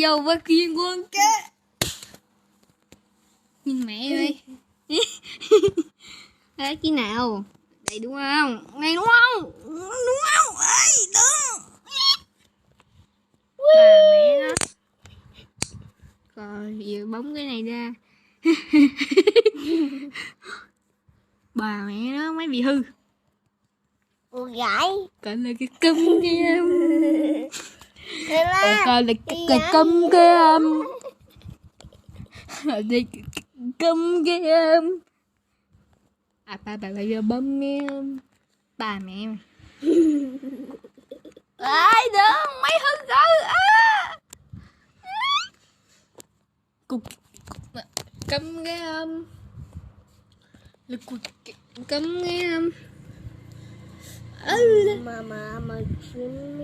vô với kia con cá. Nhìn mẹ ơi. Đấy cái nào? Đây đúng không? Này đúng không? Đúng không? Ê, đúng. Bà mẹ nó. Rồi giờ bấm cái này ra. Bà mẹ nó máy bị hư. Ủa gãi. Coi là cái câm kia. Coi là cái câm kia. Đây câm kia. À bà giờ bấm em. Bà mẹ mày. Ai đó máy hư rồi. Cục câm cái lực cục câm cái mà phim